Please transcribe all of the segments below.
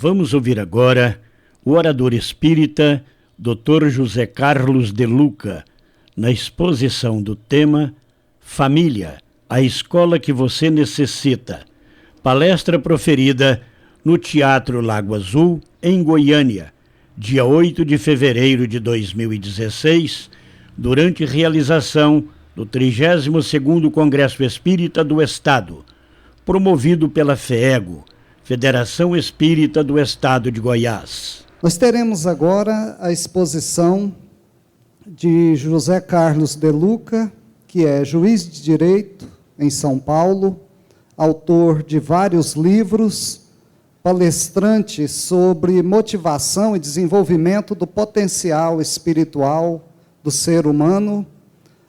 Vamos ouvir agora o orador espírita Dr. José Carlos de Luca, na exposição do tema Família, a escola que você necessita. Palestra proferida no Teatro Lago Azul, em Goiânia, dia 8 de fevereiro de 2016, durante realização do 32º Congresso Espírita do Estado, promovido pela FEEGO, Federação Espírita do Estado de Goiás. Nós teremos agora a exposição de José Carlos de Luca, que é juiz de direito em São Paulo, autor de vários livros, palestrante sobre motivação e desenvolvimento do potencial espiritual do ser humano,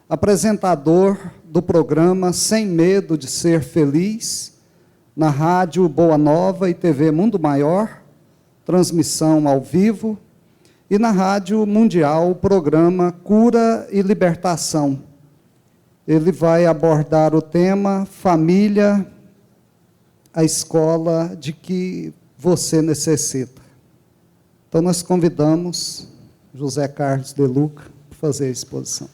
apresentador do programa Sem Medo de Ser Feliz, na Rádio Boa Nova e TV Mundo Maior, transmissão ao vivo, e na Rádio Mundial, o programa Cura e Libertação. Ele vai abordar o tema Família, a escola de que você necessita. Então, nós convidamos José Carlos de Luca para fazer a exposição.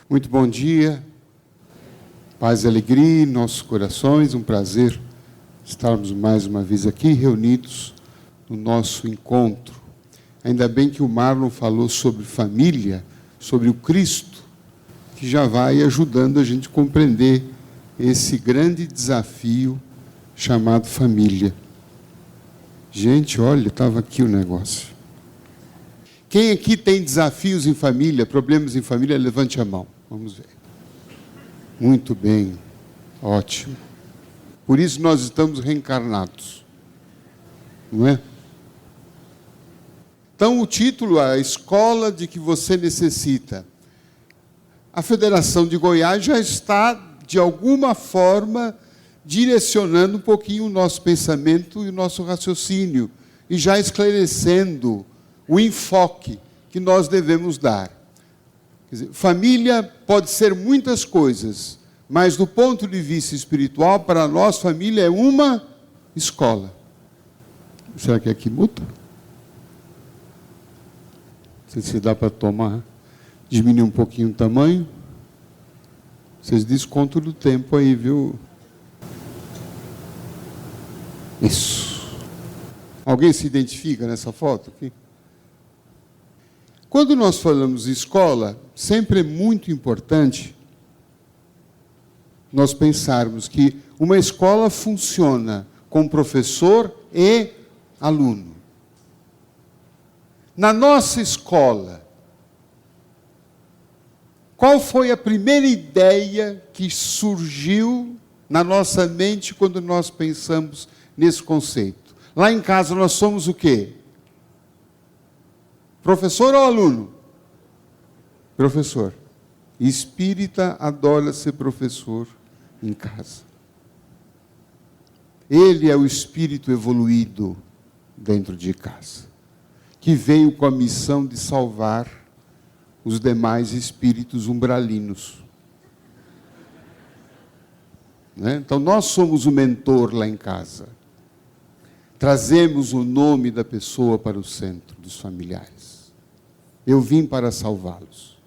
Muito bom dia, paz e alegria em nossos corações, um prazer estarmos mais uma vez aqui reunidos no nosso encontro. Ainda bem que o Marlon falou sobre família, sobre o Cristo, que já vai ajudando a gente a compreender esse grande desafio chamado família. Gente, olha, estava aqui o negócio. Quem aqui tem desafios em família, problemas em família, levante a mão. Vamos ver. Muito bem, ótimo. Por isso nós estamos reencarnados, não é? Então o título é A Escola de que você necessita. A Federação de Goiás já está, de alguma forma, direcionando um pouquinho o nosso pensamento e o nosso raciocínio, e já esclarecendo o enfoque que nós devemos dar. Quer dizer, família pode ser muitas coisas, mas do ponto de vista espiritual, para nós, família é uma escola. Será que aqui muda? Não sei se dá para tomar, diminuir um pouquinho o tamanho. Vocês descontam do tempo aí, viu? Isso. Alguém se identifica nessa foto aqui? Quando nós falamos de escola, sempre é muito importante nós pensarmos que uma escola funciona com professor e aluno. Na nossa escola, qual foi a primeira ideia que surgiu na nossa mente quando nós pensamos nesse conceito? Lá em casa nós somos o quê? Professor ou aluno? Professor. Espírita adora ser professor em casa. Ele é o espírito evoluído dentro de casa, que veio com a missão de salvar os demais espíritos umbralinos. Né? Então, nós somos o mentor lá em casa. Trazemos o nome da pessoa para o centro dos familiares. Eu vim para salvá-los.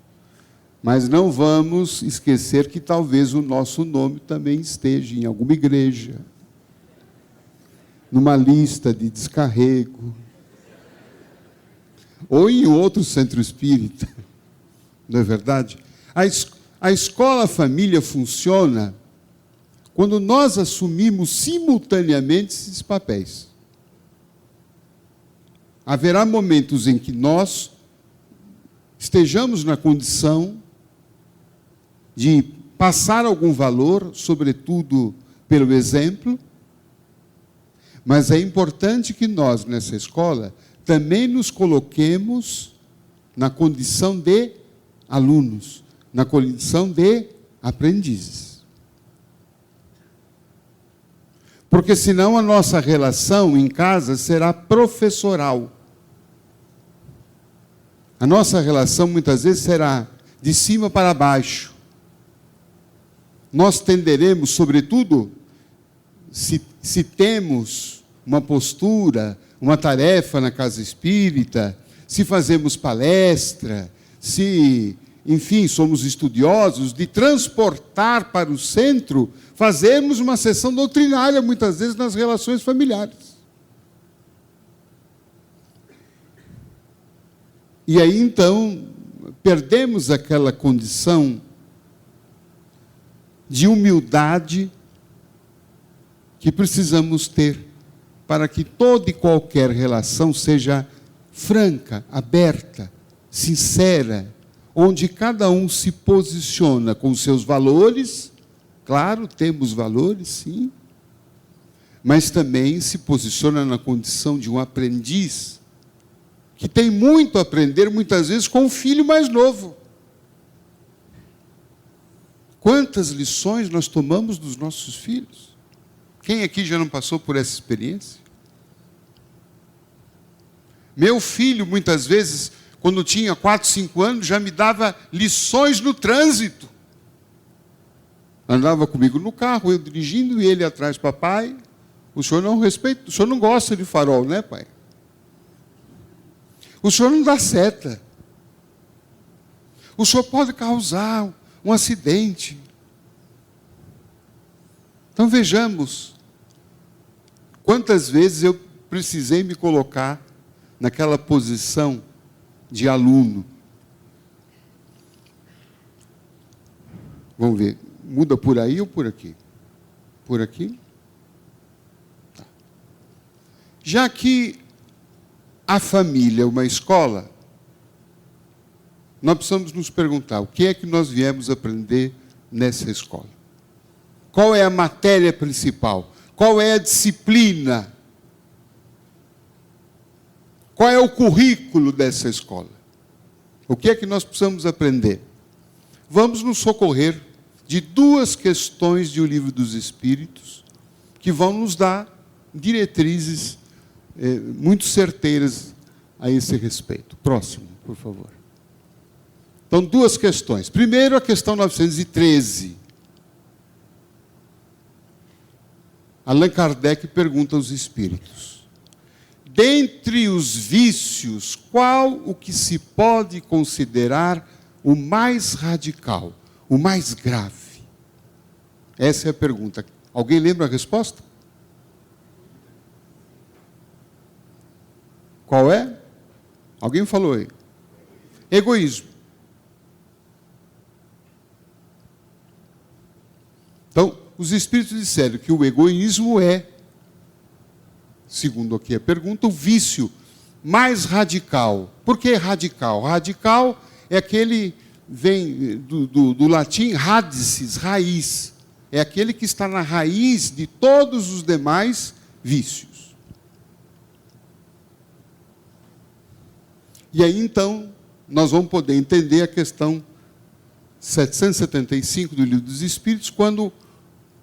Mas não vamos esquecer que talvez o nosso nome também esteja em alguma igreja, numa lista de descarrego, ou em outro centro espírita. Não é verdade? A escola família funciona quando nós assumimos simultaneamente esses papéis. Haverá momentos em que nós estejamos na condição de passar algum valor, sobretudo pelo exemplo, mas é importante que nós, nessa escola, também nos coloquemos na condição de alunos, na condição de aprendizes. Porque senão a nossa relação em casa será professoral. A nossa relação muitas vezes será de cima para baixo. nós tenderemos, sobretudo, se temos uma postura, uma tarefa na casa espírita, se fazemos palestra, se, enfim, somos estudiosos, de transportar para o centro, fazermos uma sessão doutrinária, muitas vezes, nas relações familiares. E aí, então, perdemos aquela condição de humildade que precisamos ter para que toda e qualquer relação seja franca, aberta, sincera, onde cada um se posiciona com os seus valores. Claro, temos valores, sim, mas também se posiciona na condição de um aprendiz, que tem muito a aprender, muitas vezes, com o filho mais novo. Quantas lições nós tomamos dos nossos filhos? Quem aqui já não passou por essa experiência? Meu filho, muitas vezes, quando tinha 4, 5 anos, já me dava lições no trânsito. Andava comigo no carro, eu dirigindo e ele atrás. Papai, o senhor não respeita, o senhor não gosta de farol, né, pai? O senhor não dá seta. O senhor pode causar um acidente. Então vejamos, quantas vezes eu precisei me colocar naquela posição de aluno. Vamos ver, muda por aí ou por aqui? Por aqui? Tá. Já que a família é uma escola, nós precisamos nos perguntar, o que é que nós viemos aprender nessa escola? Qual é a matéria principal? Qual é a disciplina? Qual é o currículo dessa escola? O que é que nós precisamos aprender? Vamos nos socorrer de 2 questões de O Livro dos Espíritos, que vão nos dar diretrizes muito certeiras a esse respeito. Próximo, por favor. Então, 2 questões. Primeiro, a questão 913. Allan Kardec pergunta aos espíritos: dentre os vícios, qual o que se pode considerar o mais radical, o mais grave? Essa é a pergunta. Alguém lembra a resposta? Qual é? Alguém falou aí. Egoísmo. Então, os espíritos disseram que o egoísmo é, segundo aqui a pergunta, o vício mais radical. Por que radical? Radical é aquele, vem do latim radices, raiz. É aquele que está na raiz de todos os demais vícios. E aí, então, nós vamos poder entender a questão 775 do Livro dos Espíritos, quando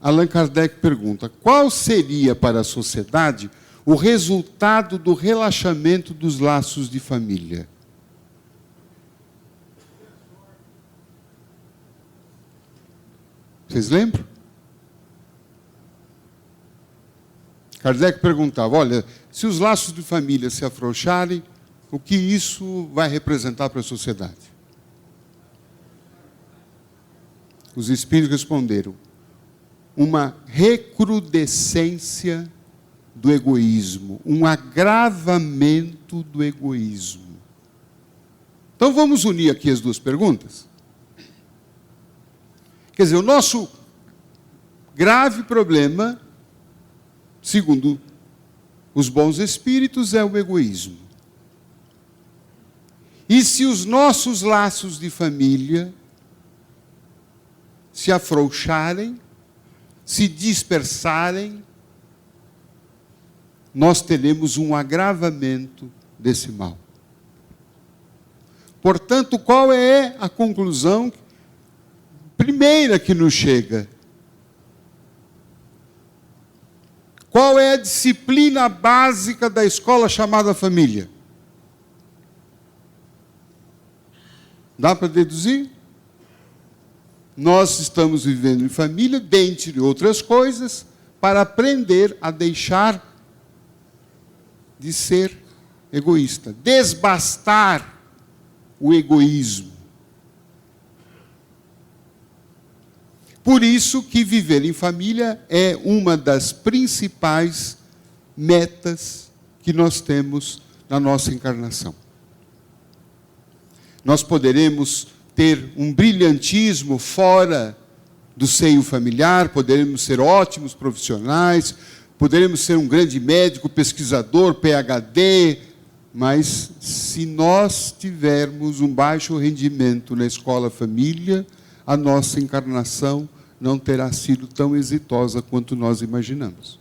Allan Kardec pergunta: qual seria para a sociedade o resultado do relaxamento dos laços de família? Vocês lembram? Kardec perguntava: olha, se os laços de família se afrouxarem, o que isso vai representar para a sociedade? Os espíritos responderam: uma recrudescência do egoísmo, um agravamento do egoísmo. Então vamos unir aqui as 2 perguntas. Quer dizer, o nosso grave problema, segundo os bons espíritos, é o egoísmo. E se os nossos laços de família se afrouxarem, se dispersarem, nós teremos um agravamento desse mal. Portanto, qual é a conclusão primeira que nos chega? Qual é a disciplina básica da escola chamada família? Dá para deduzir? nós estamos vivendo em família, dentre outras coisas, para aprender a deixar de ser egoísta, desbastar o egoísmo. Por isso que viver em família é uma das principais metas que nós temos na nossa encarnação. Nós poderemos ter um brilhantismo fora do seio familiar, poderemos ser ótimos profissionais, poderemos ser um grande médico, pesquisador, PhD, mas se nós tivermos um baixo rendimento na escola família, a nossa encarnação não terá sido tão exitosa quanto nós imaginamos.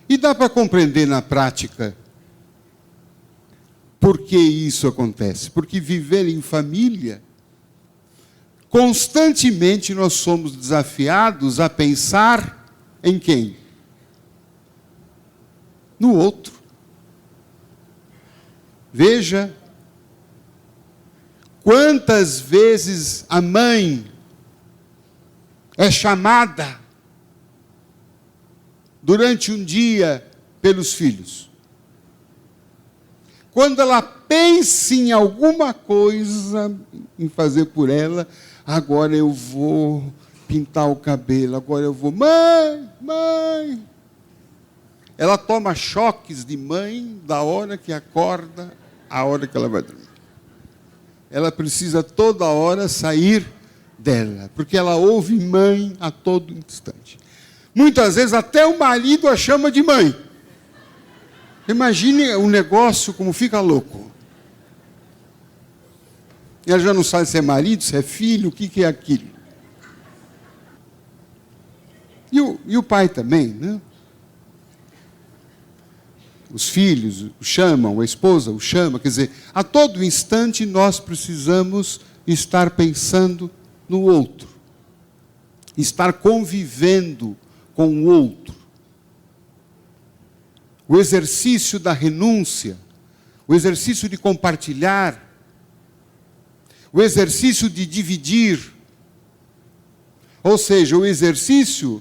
E dá para compreender na prática por que isso acontece. Porque viver em família, constantemente nós somos desafiados a pensar em quem? No outro. Veja quantas vezes a mãe é chamada durante um dia pelos filhos. Quando ela pensa em alguma coisa, em fazer por ela, agora eu vou pintar o cabelo, agora eu vou, mãe. Ela toma choques de mãe da hora que acorda à hora que ela vai dormir. Ela precisa toda hora sair dela, porque ela ouve mãe a todo instante. Muitas vezes até o marido a chama de mãe. Imagine o negócio como fica louco. Ela já não sabe se é marido, se é filho, o que é aquilo. E o pai também, né? Os filhos o chamam, a esposa o chama, quer dizer, a todo instante nós precisamos estar pensando no outro, estar convivendo com o outro. O exercício da renúncia, o exercício de compartilhar, o exercício de dividir, ou seja, o exercício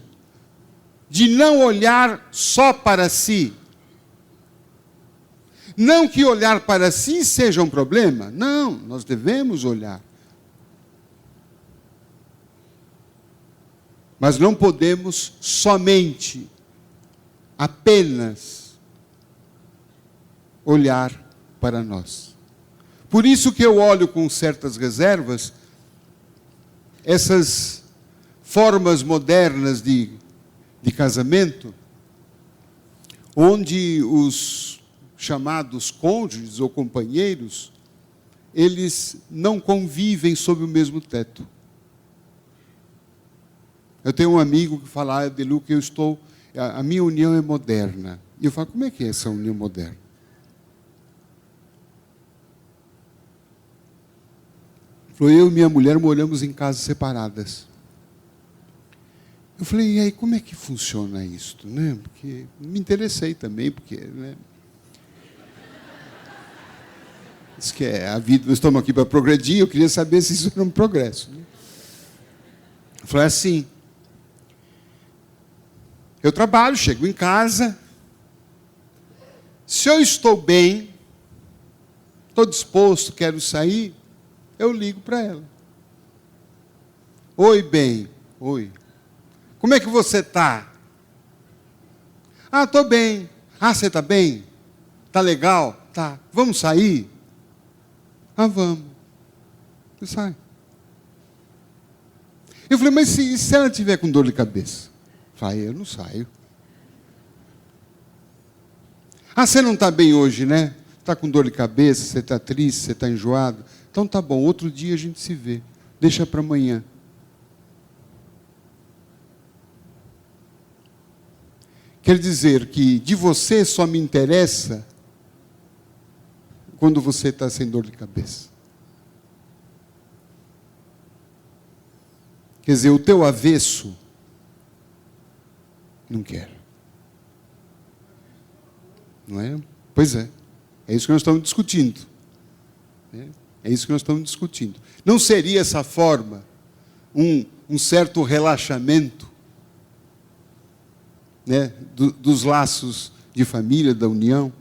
de não olhar só para si. Não que olhar para si seja um problema, não, nós devemos olhar. Mas não podemos somente, apenas, olhar para nós. Por isso que eu olho com certas reservas essas formas modernas de casamento, onde os chamados cônjuges ou companheiros, eles não convivem sob o mesmo teto. Eu tenho um amigo que fala, Delu, que a minha união é moderna. E eu falo, como é que é essa união moderna? Ele falou, eu e minha mulher moramos em casas separadas. Eu falei, e aí, como é que funciona isto? Né? Porque me interessei também, porque... Né? Isso que é a vida, nós estamos aqui para progredir, eu queria saber se isso era um progresso. Né? Eu falei assim, eu trabalho, chego em casa, se eu estou bem, estou disposto, quero sair, eu ligo para ela. Oi, bem, oi. Como é que você está? Ah, estou bem. Ah, você está bem? Está legal? Tá. Vamos sair? Ah, vamos. Você sai. Eu falei, mas se ela estiver com dor de cabeça? Eu falei, eu não saio. Ah, você não está bem hoje, né? Está com dor de cabeça, você está triste, você está enjoado. Então tá bom, outro dia a gente se vê. Deixa para amanhã. Quer dizer que de você só me interessa quando você está sem dor de cabeça. Quer dizer, o teu avesso, não quero. Não é? Pois é. É isso que nós estamos discutindo. É isso que nós estamos discutindo. Não seria essa forma um certo relaxamento, né, dos laços de família, da união?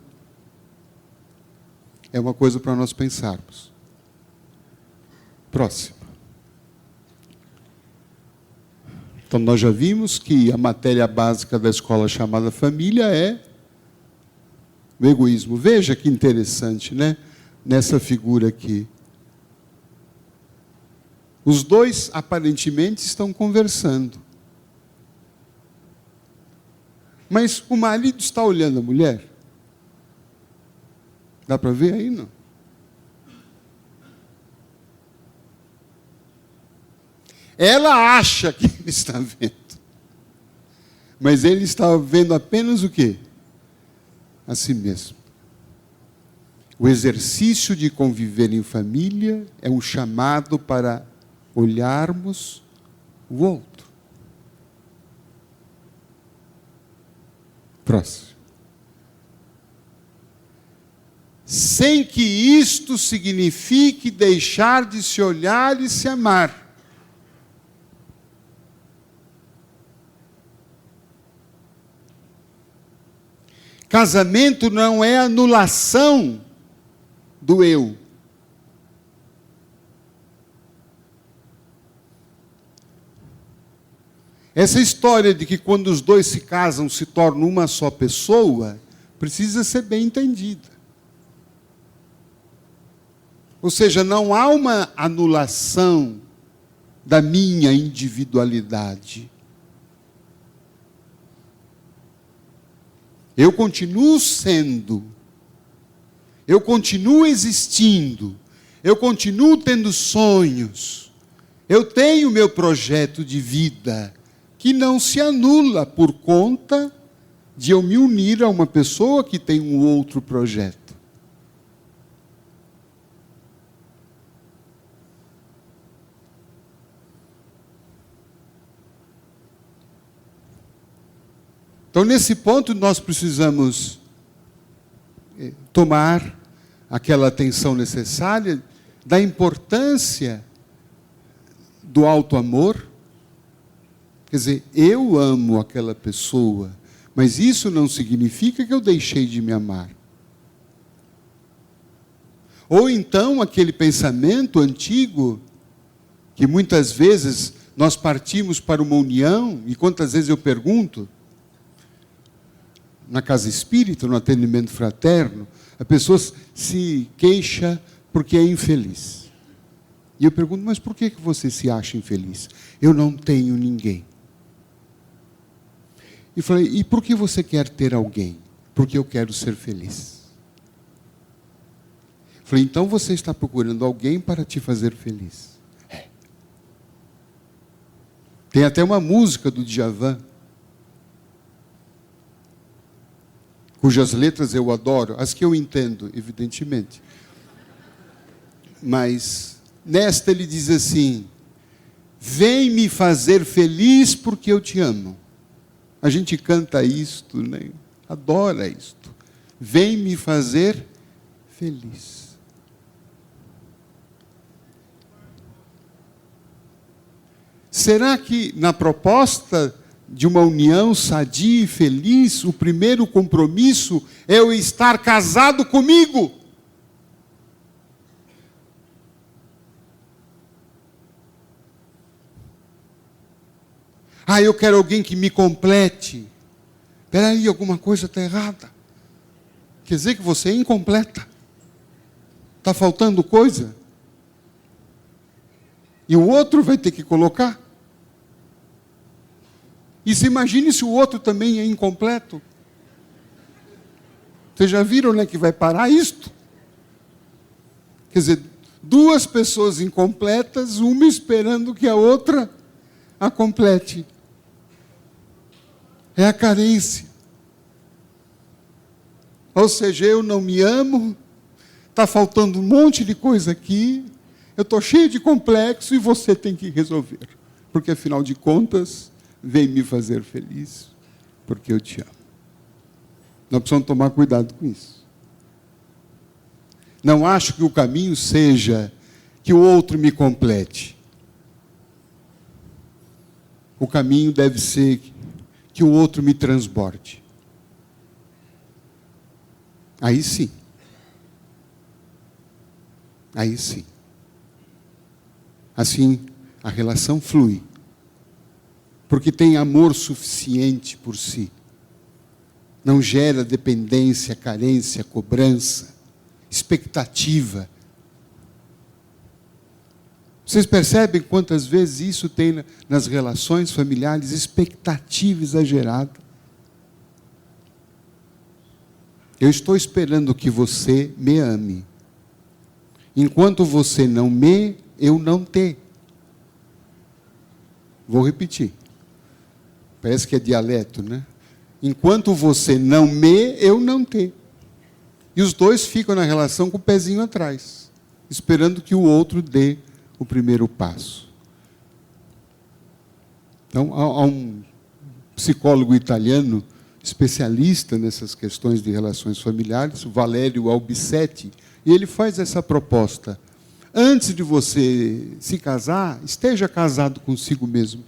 É uma coisa para nós pensarmos. Próximo. Então, nós já vimos que a matéria básica da escola chamada família é o egoísmo. Veja que interessante, né? Nessa figura aqui. Os dois, aparentemente, estão conversando. Mas o marido está olhando a mulher. Dá para ver aí, não? Ela acha que ele está vendo. Mas ele está vendo apenas o quê? A si mesmo. O exercício de conviver em família é um chamado para olharmos o outro. Próximo. Sem que isto signifique deixar de se olhar e se amar. Casamento não é anulação do eu. Essa história de que quando os dois se casam se tornam uma só pessoa, precisa ser bem entendida. Ou seja, não há uma anulação da minha individualidade. Eu continuo sendo, eu continuo existindo, eu continuo tendo sonhos, eu tenho meu projeto de vida, que não se anula por conta de eu me unir a uma pessoa que tem um outro projeto. Então, nesse ponto, nós precisamos tomar aquela atenção necessária da importância do auto-amor. Quer dizer, eu amo aquela pessoa, mas isso não significa que eu deixei de me amar. Ou então, aquele pensamento antigo, que muitas vezes nós partimos para uma união, e quantas vezes eu pergunto, na casa espírita, no atendimento fraterno, a pessoa se queixa porque é infeliz. E eu pergunto, mas por que você se acha infeliz? Eu não tenho ninguém. E falei, e por que você quer ter alguém? Porque eu quero ser feliz. Falei, então você está procurando alguém para te fazer feliz. É. Tem até uma música do Djavan, cujas letras eu adoro, as que eu entendo, evidentemente. Mas nesta ele diz assim, vem me fazer feliz porque eu te amo. A gente canta isto, né? Adora isto. Vem me fazer feliz. Será que na proposta de uma união sadia e feliz, o primeiro compromisso é eu estar casado comigo? Ah, eu quero alguém que me complete. Espera aí, alguma coisa está errada. Quer dizer que você é incompleta. Está faltando coisa. E o outro vai ter que colocar. E se imagine se o outro também é incompleto. Vocês já viram, né, que vai parar isto? Quer dizer, duas pessoas incompletas, uma esperando que a outra a complete. É a carência. Ou seja, eu não me amo, está faltando um monte de coisa aqui, eu estou cheio de complexo e você tem que resolver. Porque, afinal de contas, vem me fazer feliz, porque eu te amo. Nós precisamos tomar cuidado com isso. Não acho que o caminho seja que o outro me complete. O caminho deve ser que o outro me transborde. Aí sim. Aí sim. Assim, a relação flui. Porque tem amor suficiente por si. Não gera dependência, carência, cobrança, expectativa. Vocês percebem quantas vezes isso tem nas relações familiares? Expectativa exagerada. Eu estou esperando que você me ame. Enquanto você não me, eu não te. Vou repetir. Parece que é dialeto, né? Enquanto você não me, eu não te. E os dois ficam na relação com o pezinho atrás, esperando que o outro dê o primeiro passo. Então, há um psicólogo italiano, especialista nessas questões de relações familiares, o Valerio Albisetti, e ele faz essa proposta. Antes de você se casar, esteja casado consigo mesmo.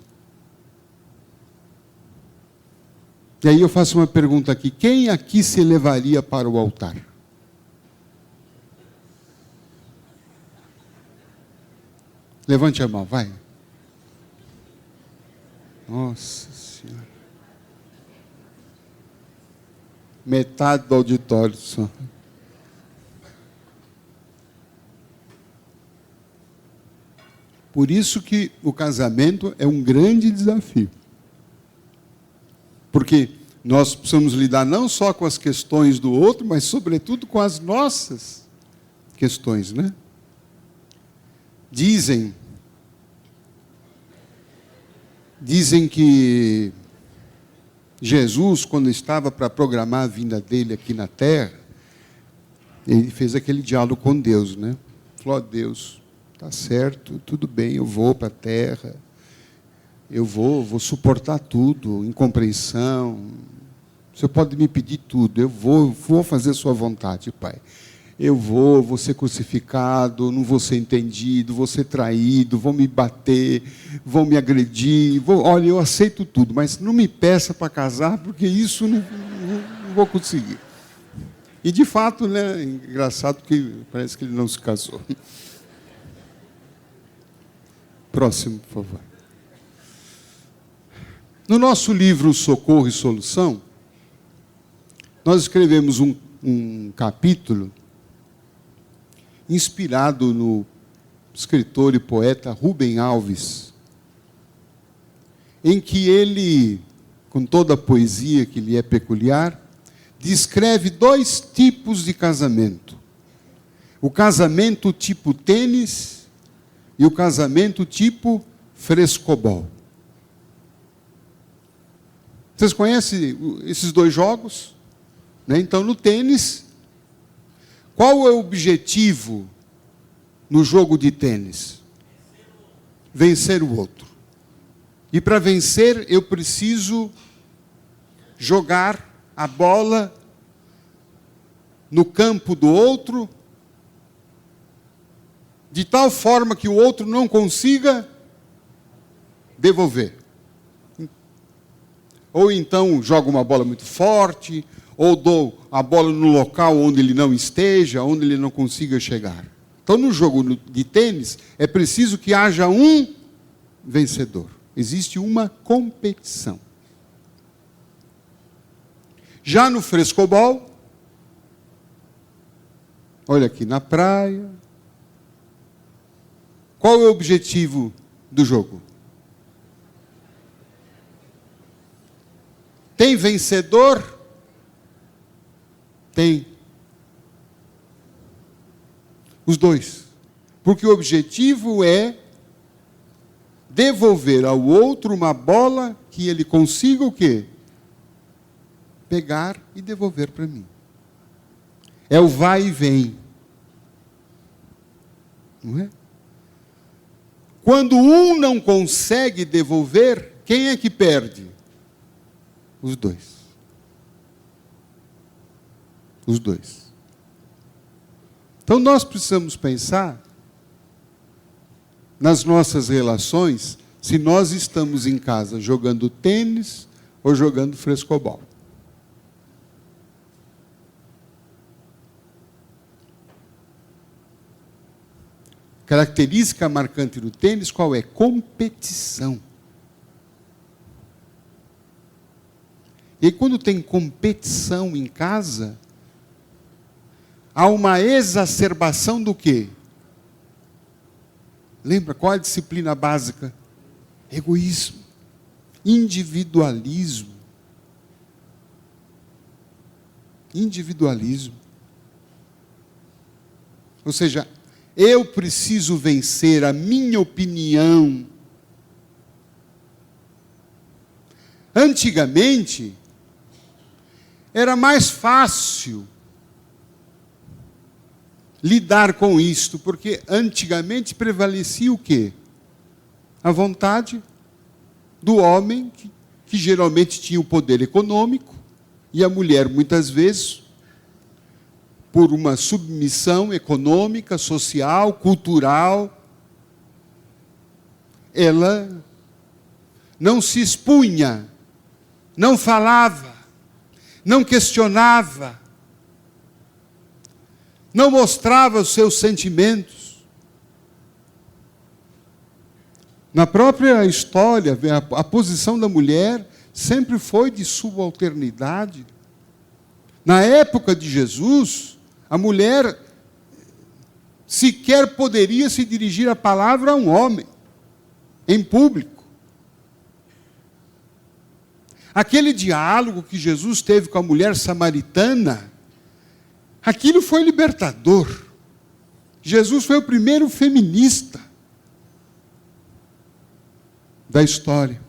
E aí eu faço uma pergunta aqui. Quem aqui se levaria para o altar? Levante a mão, vai. Nossa Senhora. Metade do auditório só. Por isso que o casamento é um grande desafio. Porque nós precisamos lidar não só com as questões do outro, mas, sobretudo, com as nossas questões, né? Dizem que Jesus, quando estava para programar a vinda dele aqui na Terra, ele fez aquele diálogo com Deus, né? Falou: Deus, tá certo, tudo bem, eu vou para a Terra, eu vou suportar tudo, incompreensão. O Senhor pode me pedir tudo, eu vou fazer a sua vontade, Pai. Eu vou ser crucificado, não vou ser entendido, vou ser traído, vão me bater, vão me agredir. Olha, eu aceito tudo, mas não me peça para casar, porque isso não vou conseguir. E, de fato, né, engraçado que parece que ele não se casou. Próximo, por favor. No nosso livro Socorro e Solução, nós escrevemos um capítulo inspirado no escritor e poeta Rubem Alves, em que ele, com toda a poesia que lhe é peculiar, descreve 2 tipos de casamento. O casamento tipo tênis e o casamento tipo frescobol. Vocês conhecem esses 2 jogos? Né? Então, no tênis, qual é o objetivo no jogo de tênis? Vencer o outro. E para vencer, eu preciso jogar a bola no campo do outro, de tal forma que o outro não consiga devolver. Ou então jogo uma bola muito forte, ou dou a bola no local onde ele não esteja, onde ele não consiga chegar. Então, no jogo de tênis, é preciso que haja um vencedor. Existe uma competição. Já no frescobol, olha aqui, na praia, qual é o objetivo do jogo? Tem vencedor? Tem. Os 2. Porque o objetivo é devolver ao outro uma bola que ele consiga o quê? Pegar e devolver para mim. É o vai e vem. Não é? Quando um não consegue devolver, quem é que perde? Os 2. Os 2. Então nós precisamos pensar nas nossas relações, se nós estamos em casa jogando tênis ou jogando frescobol. Característica marcante do tênis, qual é? Competição. E quando tem competição em casa, há uma exacerbação do quê? Lembra qual é a disciplina básica? Egoísmo, individualismo. Individualismo. Ou seja, eu preciso vencer a minha opinião. Antigamente, era mais fácil lidar com isto, porque antigamente prevalecia o quê? A vontade do homem, que geralmente tinha o poder econômico, e a mulher, muitas vezes, por uma submissão econômica, social, cultural, ela não se expunha, não falava, não questionava, não mostrava os seus sentimentos. Na própria história, a posição da mulher sempre foi de subalternidade. Na época de Jesus, a mulher sequer poderia se dirigir a palavra a um homem, em público. Aquele diálogo que Jesus teve com a mulher samaritana, aquilo foi libertador. Jesus foi o primeiro feminista da história.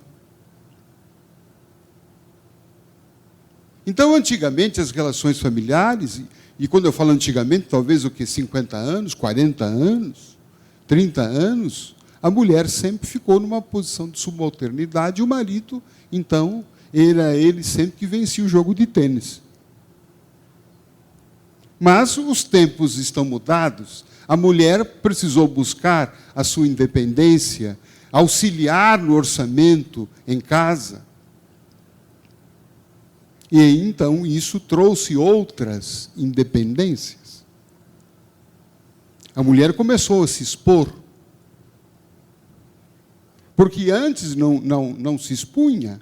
Então, antigamente, as relações familiares, e quando eu falo antigamente, talvez o que 50 anos, 40 anos, 30 anos, a mulher sempre ficou numa posição de subalternidade e o marido, então, era ele sempre que vencia o jogo de tênis. Mas os tempos estão mudados, a mulher precisou buscar a sua independência, auxiliar no orçamento em casa. E então isso trouxe outras independências. A mulher começou a se expor, porque antes não se expunha.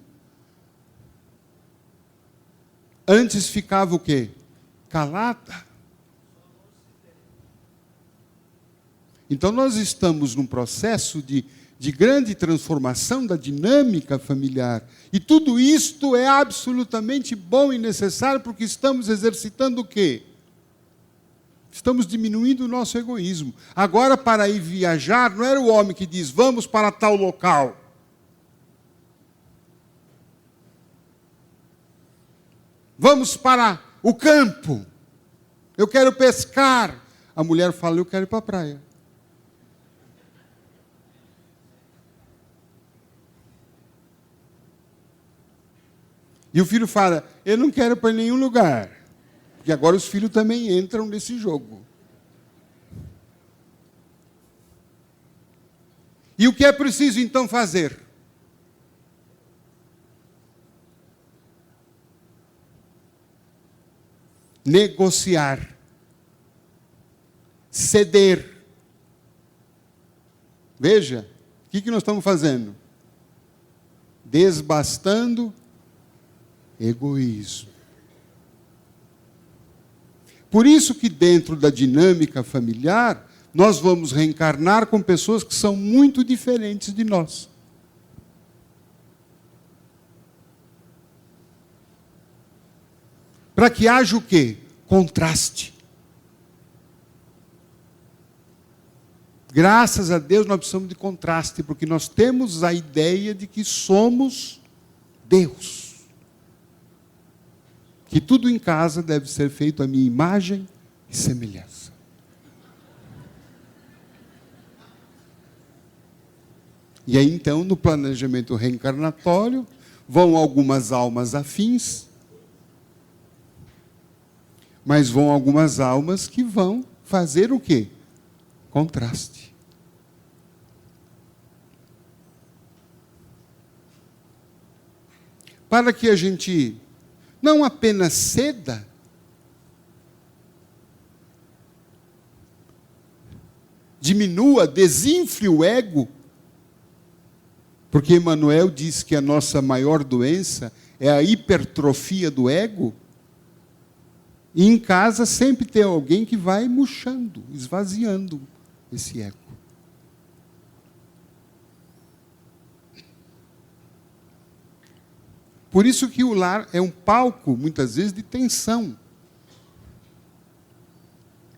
Antes ficava o quê? Calada. Então nós estamos num processo de grande transformação da dinâmica familiar. E tudo isto é absolutamente bom e necessário, porque estamos exercitando o quê? Estamos diminuindo o nosso egoísmo. Agora, para ir viajar, não era o homem que diz, vamos para tal local. Vamos para o campo. Eu quero pescar. A mulher fala, eu quero ir para a praia. E o filho fala, eu não quero ir para nenhum lugar. Porque agora os filhos também entram nesse jogo. E o que é preciso então fazer? Negociar. Ceder. Veja, o que nós estamos fazendo? Desbastando egoísmo. Por isso que dentro da dinâmica familiar, nós vamos reencarnar com pessoas que são muito diferentes de nós. Para que haja o quê? Contraste. Graças a Deus nós precisamos de contraste, porque nós temos a ideia de que somos Deus. Que tudo em casa deve ser feito à minha imagem e semelhança. E aí, então, no planejamento reencarnatório, vão algumas almas afins, mas vão algumas almas que vão fazer o quê? Contraste. Para que a gente não apenas ceda, diminua, desinfle o ego, porque Emmanuel diz que a nossa maior doença é a hipertrofia do ego, e em casa sempre tem alguém que vai murchando, esvaziando esse ego. Por isso que o lar é um palco, muitas vezes, de tensão.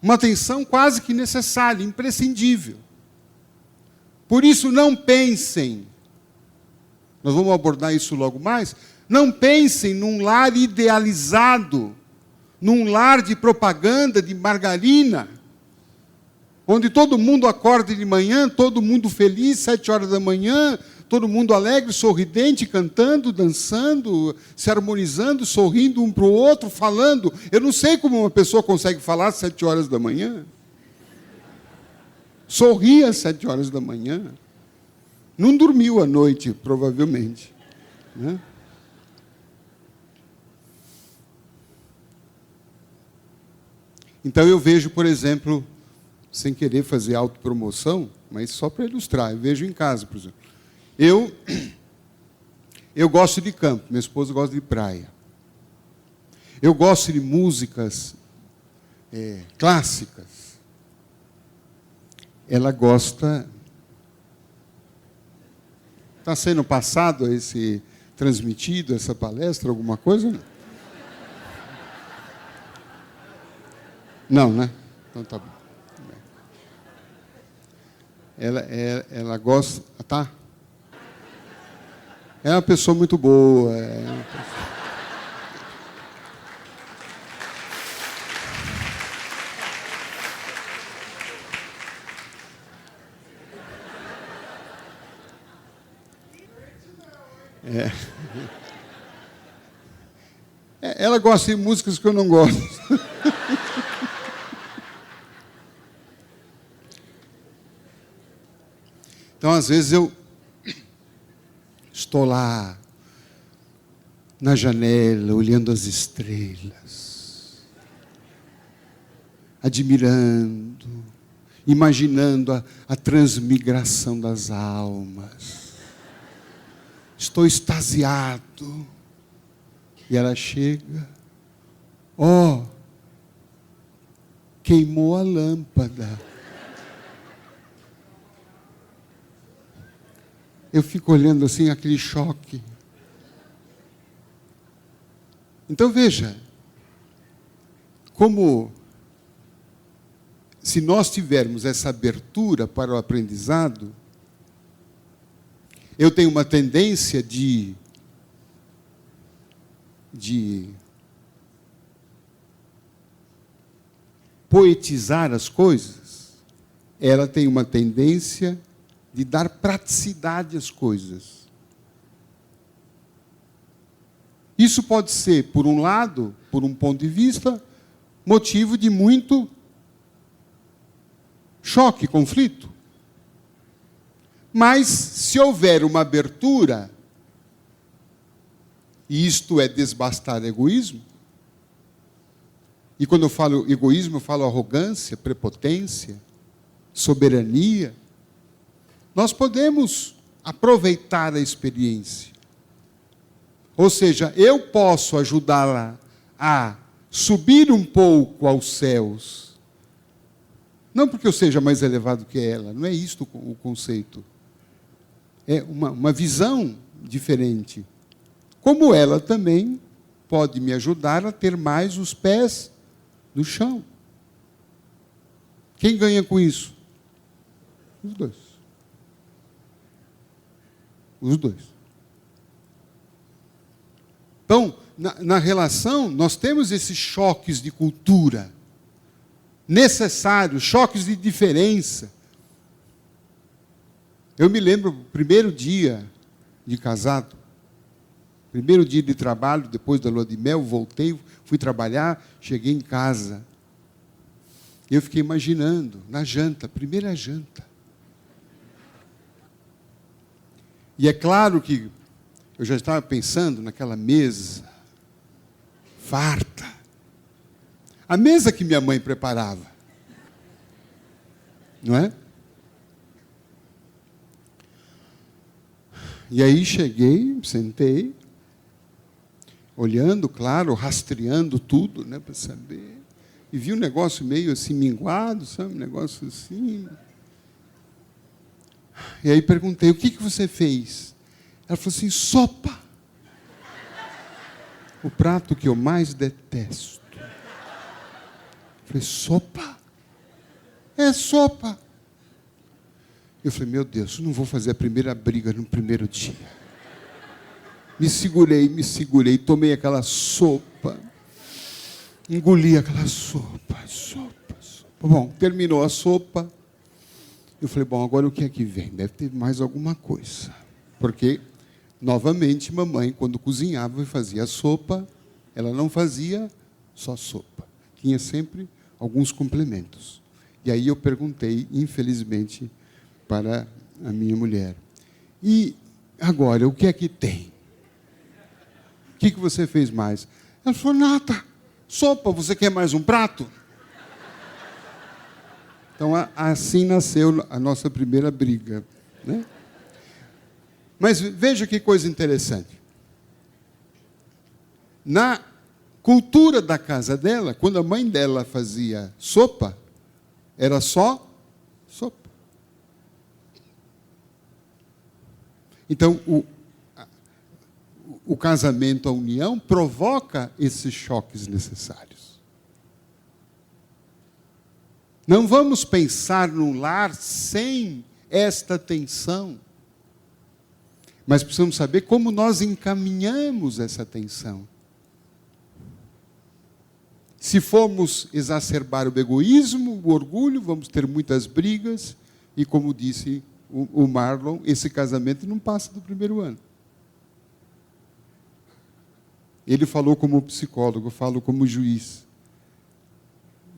Uma tensão quase que necessária, imprescindível. Por isso, não pensem, nós vamos abordar isso logo mais, não pensem num lar idealizado, num lar de propaganda, de margarina, onde todo mundo acorda de manhã, todo mundo feliz, 7 horas da manhã, todo mundo alegre, sorridente, cantando, dançando, se harmonizando, sorrindo um para o outro, falando. Eu não sei como uma pessoa consegue falar às 7 horas da manhã. Sorrir às 7 horas da manhã. Não dormiu à noite, provavelmente. Né? Então eu vejo, por exemplo, sem querer fazer autopromoção, mas só para ilustrar, eu vejo em casa, por exemplo. Eu gosto de campo, minha esposa gosta de praia. Eu gosto de músicas clássicas. Ela gosta... Está sendo passado transmitido essa palestra, alguma coisa? Não, né? Então tá bom. Ela gosta... Tá? É uma pessoa muito boa. Ela gosta de músicas que eu não gosto. Então, às vezes, eu estou lá, na janela, olhando as estrelas, admirando, imaginando a transmigração das almas. Estou extasiado. E ela chega, queimou a lâmpada. Eu fico olhando assim, aquele choque. Então veja, como se nós tivermos essa abertura para o aprendizado, eu tenho uma tendência de poetizar as coisas, ela tem uma tendência de dar praticidade às coisas. Isso pode ser, por um lado, por um ponto de vista, motivo de muito choque, conflito. Mas, se houver uma abertura, e isto é desbastar egoísmo, e quando eu falo egoísmo, eu falo arrogância, prepotência, soberania, nós podemos aproveitar a experiência. Ou seja, eu posso ajudá-la a subir um pouco aos céus. Não porque eu seja mais elevado que ela, não é isto o conceito. É uma visão diferente. Como ela também pode me ajudar a ter mais os pés no chão. Quem ganha com isso? Os dois. Os dois. Então, na relação, nós temos esses choques de cultura necessários, choques de diferença. Eu me lembro, primeiro dia de casado, primeiro dia de trabalho, depois da lua de mel, voltei, fui trabalhar, cheguei em casa. Eu fiquei imaginando, na janta, primeira janta. E é claro que eu já estava pensando naquela mesa farta. A mesa que minha mãe preparava. Não é? E aí cheguei, sentei, olhando, claro, rastreando tudo, né, para saber. E vi um negócio meio assim minguado, sabe? Um negócio assim. E aí perguntei, o que você fez? Ela falou assim, sopa. O prato que eu mais detesto. Eu falei, sopa? É sopa. Eu falei, meu Deus, não vou fazer a primeira briga no primeiro dia. Me segurei, tomei aquela sopa. Engoli aquela sopa. Bom, terminou a sopa. Eu falei, bom, agora o que é que vem? Deve ter mais alguma coisa. Porque, novamente, mamãe, quando cozinhava e fazia sopa, ela não fazia só sopa. Tinha sempre alguns complementos. E aí eu perguntei, infelizmente, para a minha mulher. E agora, o que é que tem? O que você fez mais? Ela falou, nada. Sopa, você quer mais um prato? Então, assim nasceu a nossa primeira briga, né? Mas veja que coisa interessante. Na cultura da casa dela, quando a mãe dela fazia sopa, era só sopa. Então, o casamento, a união, provoca esses choques necessários. Não vamos pensar num lar sem esta tensão. Mas precisamos saber como nós encaminhamos essa tensão. Se formos exacerbar o egoísmo, o orgulho, vamos ter muitas brigas. E como disse o Marlon, esse casamento não passa do primeiro ano. Ele falou como psicólogo, eu falo como juiz.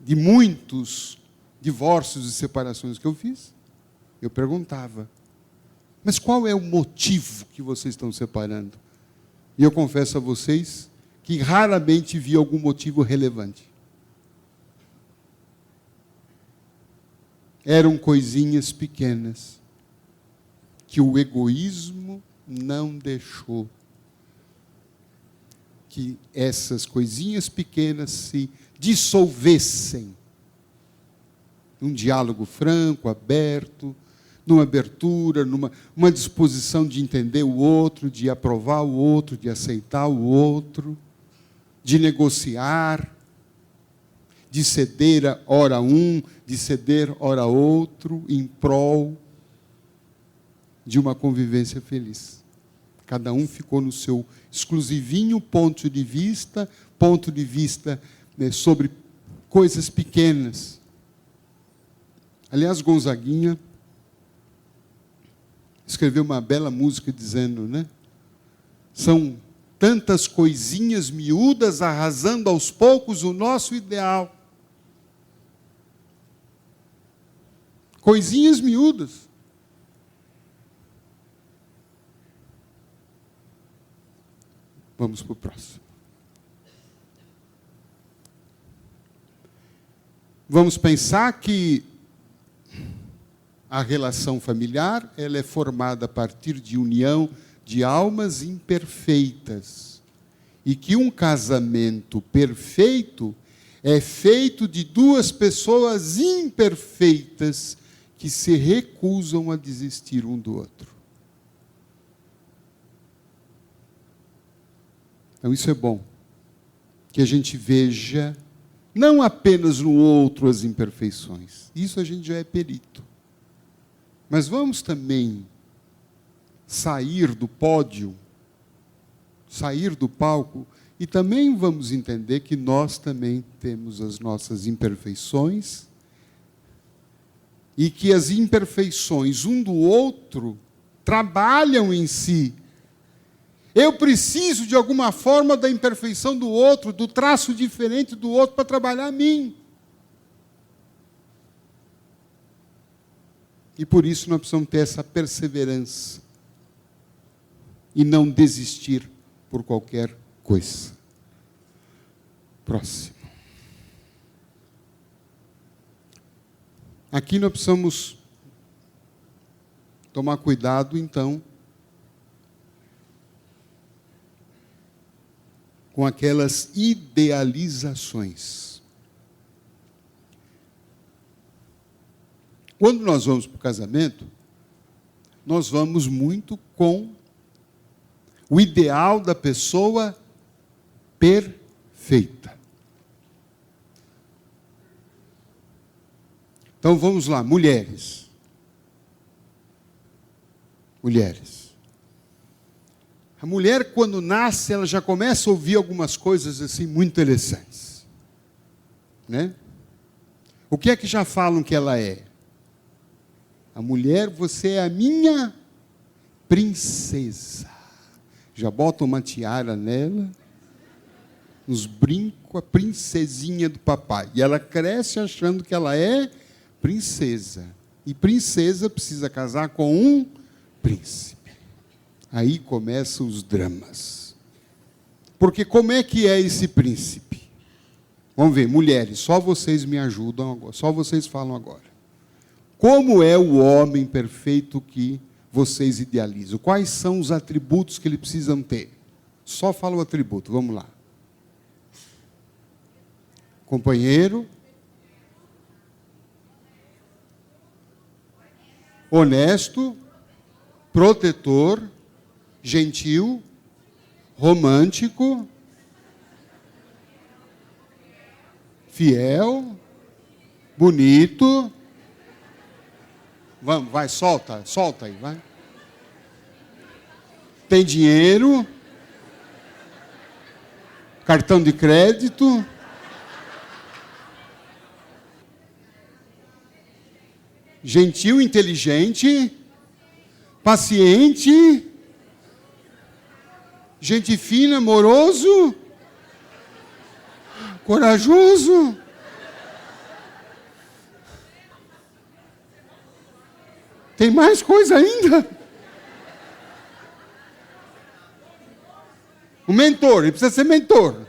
De muitos divórcios e separações que eu fiz, eu perguntava, mas qual é o motivo que vocês estão separando? E eu confesso a vocês que raramente vi algum motivo relevante. Eram coisinhas pequenas que o egoísmo não deixou que essas coisinhas pequenas se dissolvessem num diálogo franco, aberto, numa abertura, numa disposição de entender o outro, de aprovar o outro, de aceitar o outro, de negociar, de ceder ora um, de ceder ora outro, em prol de uma convivência feliz. Cada um ficou no seu exclusivinho ponto de vista, né, sobre coisas pequenas. Aliás, Gonzaguinha escreveu uma bela música dizendo, né? São tantas coisinhas miúdas arrasando aos poucos o nosso ideal. Coisinhas miúdas. Vamos para o próximo. Vamos pensar que a relação familiar, ela é formada a partir de união de almas imperfeitas. E que um casamento perfeito é feito de duas pessoas imperfeitas que se recusam a desistir um do outro. Então isso é bom. Que a gente veja não apenas no outro as imperfeições. Isso a gente já é perito. Mas vamos também sair do pódio, sair do palco, e também vamos entender que nós também temos as nossas imperfeições, e que as imperfeições um do outro trabalham em si. Eu preciso, de alguma forma, da imperfeição do outro, do traço diferente do outro, para trabalhar a mim. E por isso nós precisamos ter essa perseverança e não desistir por qualquer coisa. Próximo. Aqui nós precisamos tomar cuidado, então, com aquelas idealizações. Quando nós vamos para o casamento, nós vamos muito com o ideal da pessoa perfeita. Então vamos lá, mulheres. Mulheres. A mulher, quando nasce, ela já começa a ouvir algumas coisas assim muito interessantes. Né? O que é que já falam que ela é? A mulher, você é a minha princesa. Já botam uma tiara nela, uns brincos, a princesinha do papai. E ela cresce achando que ela é princesa. E princesa precisa casar com um príncipe. Aí começam os dramas. Porque como é que é esse príncipe? Vamos ver, mulheres, só vocês me ajudam agora, só vocês falam agora. Como é o homem perfeito que vocês idealizam? Quais são os atributos que ele precisa ter? Só fala o atributo, vamos lá. Companheiro, honesto, protetor, gentil, romântico, fiel, bonito. Vamos, vai, solta aí, vai. Tem dinheiro, cartão de crédito. Gentil, inteligente, paciente, gente fina, amoroso, corajoso. Tem mais coisa ainda? O mentor, ele precisa ser mentor.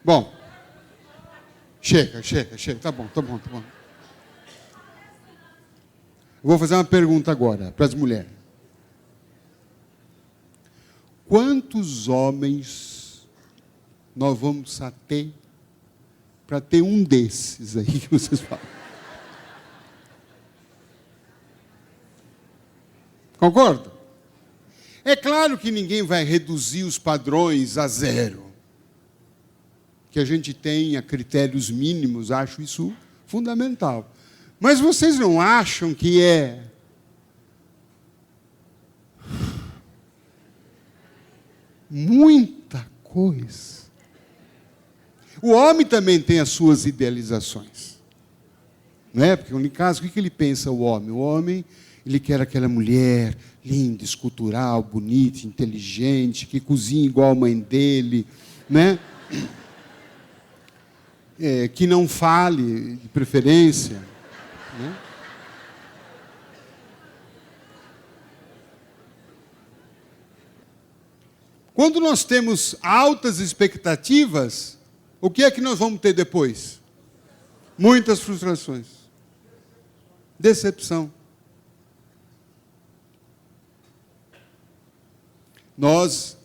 Bom, chega, tá bom. Eu vou fazer uma pergunta agora para as mulheres. Quantos homens nós vamos ter para ter um desses aí que vocês falam? Concorda? É claro que ninguém vai reduzir os padrões a zero. Que a gente tenha critérios mínimos, acho isso fundamental. Mas vocês não acham que é muita coisa? O homem também tem as suas idealizações. Não é? Porque, no caso, o que ele pensa, o homem? O homem, ele quer aquela mulher linda, escultural, bonita, inteligente, que cozinha igual a mãe dele, né? Que não fale, de preferência. Né? Quando nós temos altas expectativas, o que é que nós vamos ter depois? Muitas frustrações. Decepção. Nós,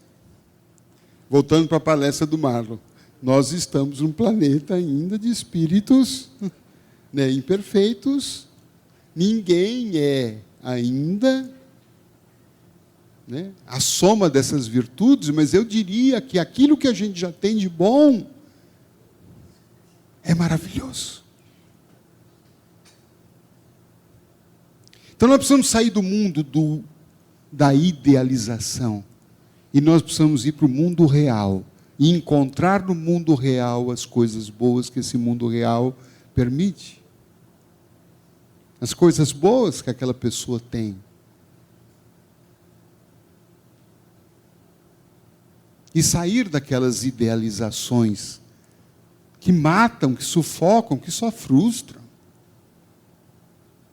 voltando para a palestra do Marlon, nós estamos num planeta ainda de espíritos, né, imperfeitos. Ninguém é ainda, né, a soma dessas virtudes, mas eu diria que aquilo que a gente já tem de bom é maravilhoso. Então nós precisamos sair do mundo da idealização e nós precisamos ir para o mundo real e encontrar no mundo real as coisas boas que esse mundo real permite. As coisas boas que aquela pessoa tem. E sair daquelas idealizações que matam, que sufocam, que só frustram.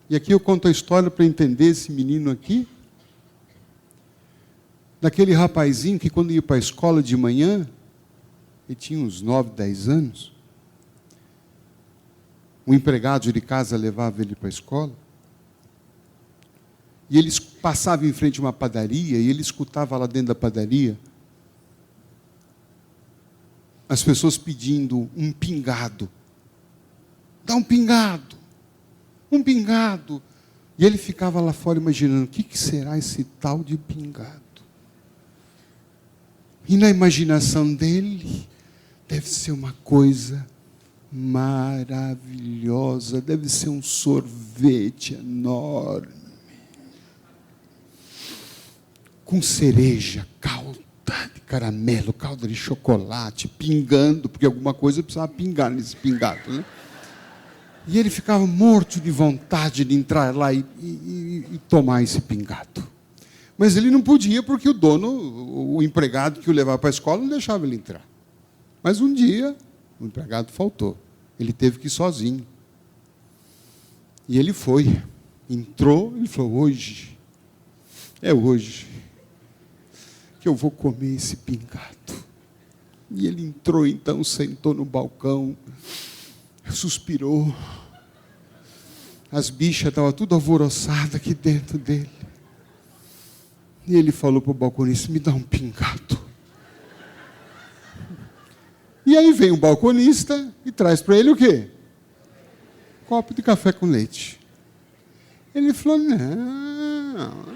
E aqui eu conto a história para entender esse menino aqui, daquele rapazinho que quando ia para a escola de manhã, ele tinha uns 9, 10 anos, o empregado de casa levava ele para a escola, e eles passavam em frente a uma padaria, e ele escutava lá dentro da padaria as pessoas pedindo um pingado. Dá um pingado. Um pingado. E ele ficava lá fora imaginando, o que será esse tal de pingado? E na imaginação dele, deve ser uma coisa maravilhosa, deve ser um sorvete enorme, com cereja, calda de caramelo, calda de chocolate, pingando, porque alguma coisa precisava pingar nesse pingado, né? E ele ficava morto de vontade de entrar lá e tomar esse pingado. Mas ele não podia, porque o dono, o empregado que o levava para a escola, não deixava ele entrar. Mas um dia, o empregado faltou. Ele teve que ir sozinho. E ele foi. Entrou, ele falou, hoje, é hoje, que eu vou comer esse pingado. E ele entrou, então, sentou no balcão, suspirou. As bichas estavam tudo alvoroçadas aqui dentro dele. E ele falou para o balconista, me dá um pingado. E aí vem o balconista e traz para ele o quê? Copo de café com leite. Ele falou, não,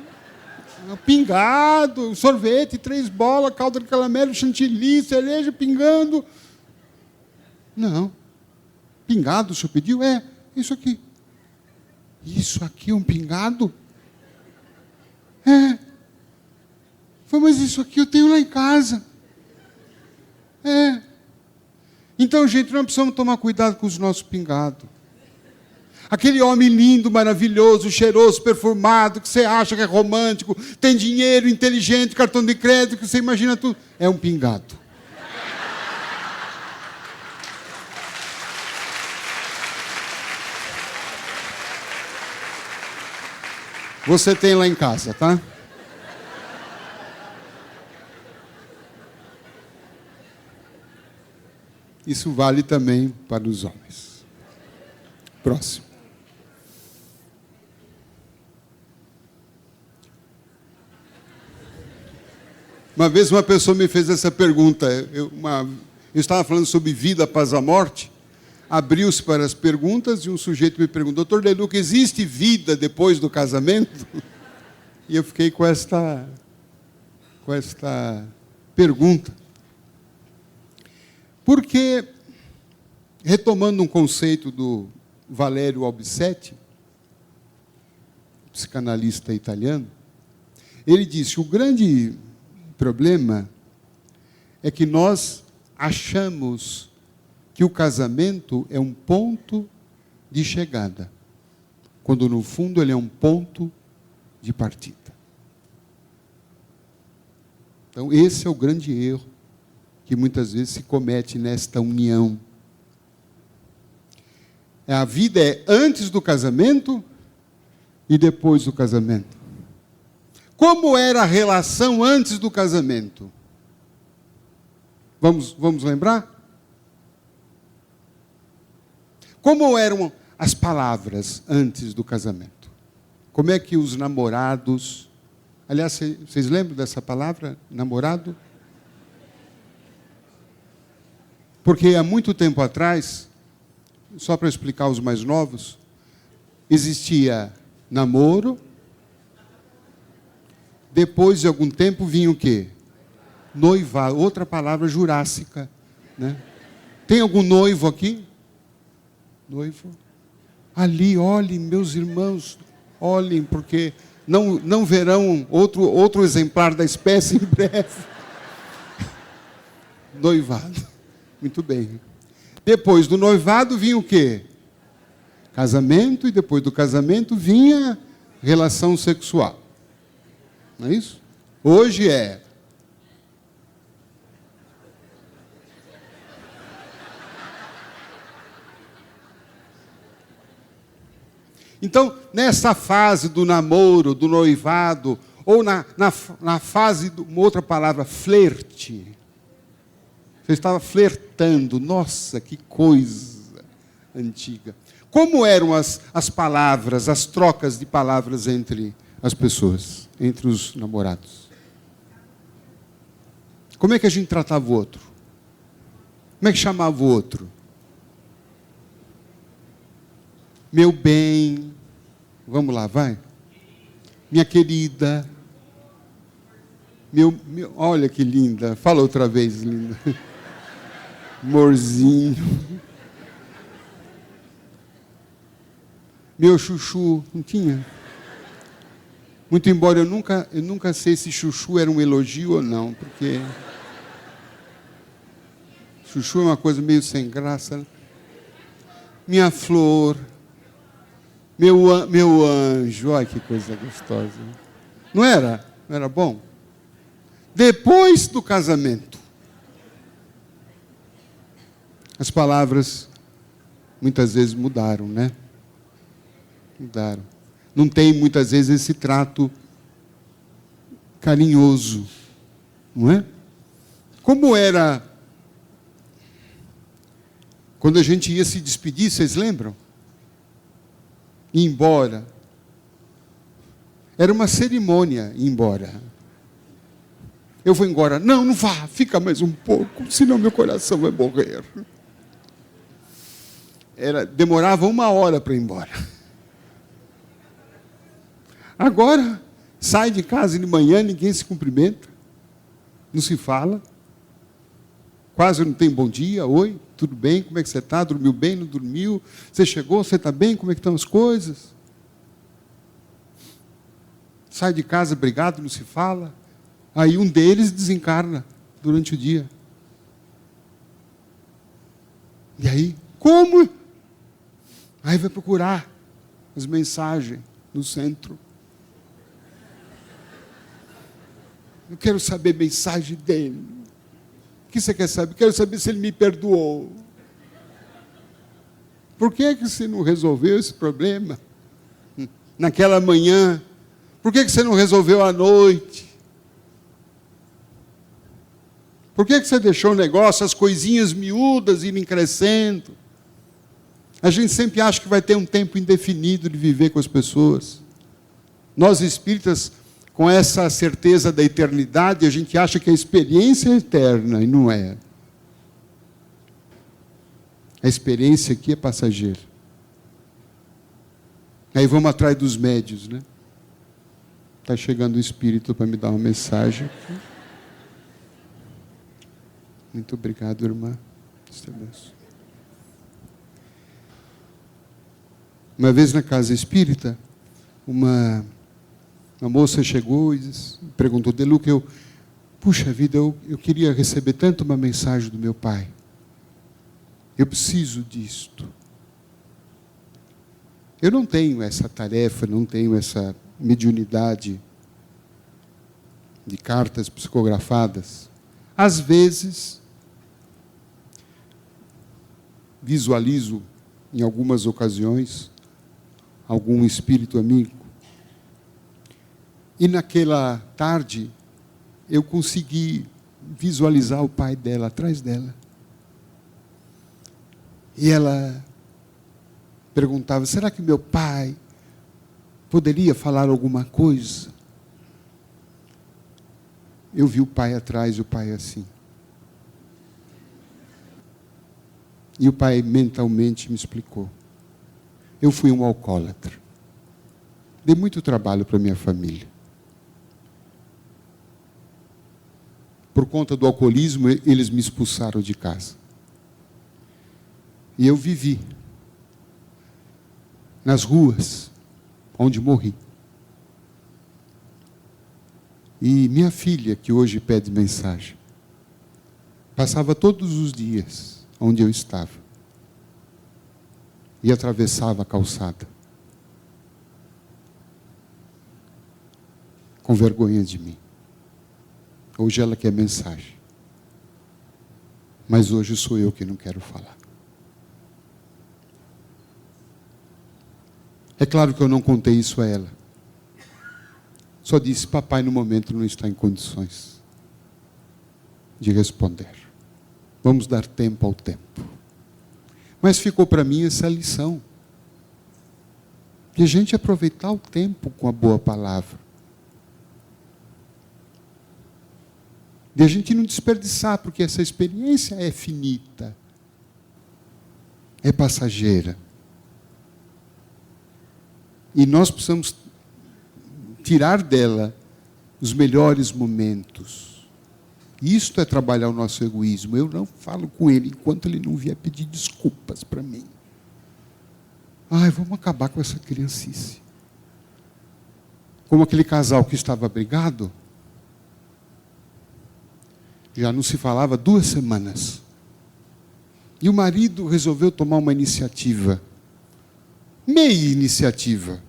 pingado, sorvete, 3 bolas, calda de caramelo, chantilly, cereja, pingando. Não. Pingado, o senhor pediu? É, isso aqui. Isso aqui é um pingado? É. Falei, mas isso aqui eu tenho lá em casa. É. Então, gente, nós precisamos tomar cuidado com os nossos pingados. Aquele homem lindo, maravilhoso, cheiroso, perfumado, que você acha que é romântico, tem dinheiro, inteligente, cartão de crédito, que você imagina tudo. É um pingado. Você tem lá em casa, tá? Isso vale também para os homens. Próximo. Uma vez uma pessoa me fez essa pergunta. Eu estava falando sobre vida após a morte. Abriu-se para as perguntas e um sujeito me perguntou, Dr. De Luca, existe vida depois do casamento? E eu fiquei com esta pergunta. Porque, retomando um conceito do Valerio Albicete, psicanalista italiano, ele disse, o grande problema é que nós achamos que o casamento é um ponto de chegada, quando no fundo ele é um ponto de partida. Então esse é o grande erro que muitas vezes se comete nesta união. A vida é antes do casamento e depois do casamento. Como era a relação antes do casamento? Vamos lembrar? Como eram as palavras antes do casamento? Como é que os namorados... Aliás, vocês lembram dessa palavra, namorado? Porque há muito tempo atrás, só para explicar os mais novos, existia namoro, depois de algum tempo vinha o quê? Noivado, outra palavra jurássica, né? Tem algum noivo aqui? Noivo? Ali, olhem, meus irmãos, olhem, porque não verão outro exemplar da espécie em breve. Noivado. Muito bem. Depois do noivado vinha o quê? Casamento, e depois do casamento vinha relação sexual. Não é isso? Hoje é . Então, nessa fase do namoro, do noivado, ou na fase, uma outra palavra, flerte. Você estava flertando. Nossa, que coisa antiga. Como eram as palavras, as trocas de palavras entre as pessoas, entre os namorados? Como é que a gente tratava o outro? Como é que chamava o outro? Meu bem, vamos lá, vai. Minha querida, olha que linda, fala outra vez, linda. Amorzinho. Meu chuchu, não tinha? Muito embora eu nunca sei se chuchu era um elogio ou não, porque chuchu é uma coisa meio sem graça, né? Minha flor, meu anjo, olha que coisa gostosa. Não era? Não era bom? Depois do casamento, as palavras muitas vezes mudaram, né? Mudaram. Não tem muitas vezes esse trato carinhoso, não é? Como era quando a gente ia se despedir, vocês lembram? Ir embora. Era uma cerimônia ir embora. Eu vou embora. Não, não vá, fica mais um pouco, senão meu coração vai morrer. Demorava 1 hora para ir embora. Agora, sai de casa de manhã, ninguém se cumprimenta, não se fala, quase não tem bom dia, oi, tudo bem, como é que você está? Dormiu bem, não dormiu? Você chegou, você está bem? Como é que estão as coisas? Sai de casa brigado, não se fala. Aí um deles desencarna durante o dia. E aí, como? Aí vai procurar as mensagens no centro. Eu quero saber a mensagem dele. O que você quer saber? Quero saber se ele me perdoou. Por que você não resolveu esse problema naquela manhã? Por que você não resolveu à noite? Por que você deixou o negócio, as coisinhas miúdas irem crescendo? A gente sempre acha que vai ter um tempo indefinido de viver com as pessoas. Nós espíritas, com essa certeza da eternidade, a gente acha que a experiência é eterna, e não é. A experiência aqui é passageira. Aí vamos atrás dos médios, né? Está chegando o Espírito para me dar uma mensagem. Muito obrigado, irmã. Deus te abençoe. Uma vez na casa espírita, uma moça chegou e perguntou, Deluca, puxa vida, eu queria receber tanto uma mensagem do meu pai. Eu preciso disto. Eu não tenho essa tarefa, não tenho essa mediunidade de cartas psicografadas. Às vezes, visualizo, em algumas ocasiões, algum espírito amigo. E naquela tarde, eu consegui visualizar o pai dela, atrás dela. E ela perguntava, será que meu pai poderia falar alguma coisa? Eu vi o pai atrás, o pai assim. E o pai mentalmente me explicou. Eu fui um alcoólatra. Dei muito trabalho para minha família. Por conta do alcoolismo, eles me expulsaram de casa. E eu vivi nas ruas, onde morri. E minha filha, que hoje pede mensagem, passava todos os dias onde eu estava. E atravessava a calçada. Com vergonha de mim. Hoje ela quer mensagem. Mas hoje sou eu que não quero falar. É claro que eu não contei isso a ela. Só disse: papai, no momento, não está em condições de responder. Vamos dar tempo ao tempo. Mas ficou para mim essa lição. De a gente aproveitar o tempo com a boa palavra. De a gente não desperdiçar, porque essa experiência é finita. É passageira. E nós precisamos tirar dela os melhores momentos. Isto é trabalhar o nosso egoísmo. Eu não falo com ele enquanto ele não vier pedir desculpas para mim. Ai, vamos acabar com essa criancice. Como aquele casal que estava brigado, já não se falava 2 semanas. E o marido resolveu tomar uma iniciativa. Meia iniciativa.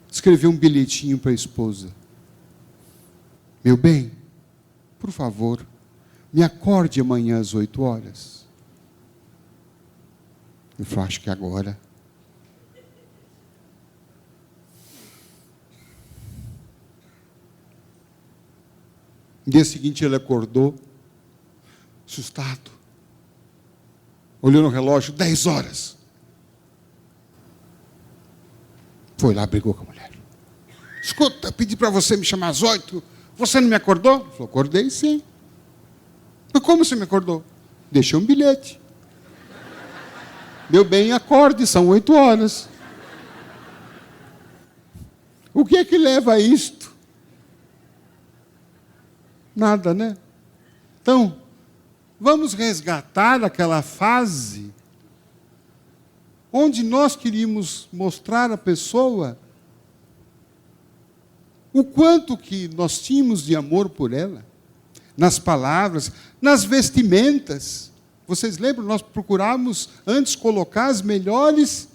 Escreveu um bilhetinho para a esposa. Meu bem, por favor, me acorde amanhã às 8 horas. Eu falei: acho que agora. No dia seguinte ele acordou, assustado. Olhou no relógio: 10 horas. Foi lá, brigou com a mulher. Escuta, pedi para você me chamar às 8. Você não me acordou? Ele falou: acordei sim. Mas como você me acordou? Deixei um bilhete. Meu bem, acorde, são 8 horas. O que é que leva a isto? Nada, né? Então, vamos resgatar aquela fase onde nós queríamos mostrar à pessoa o quanto que nós tínhamos de amor por ela, nas palavras, nas vestimentas. Vocês lembram? Nós procurávamos antes colocar as melhores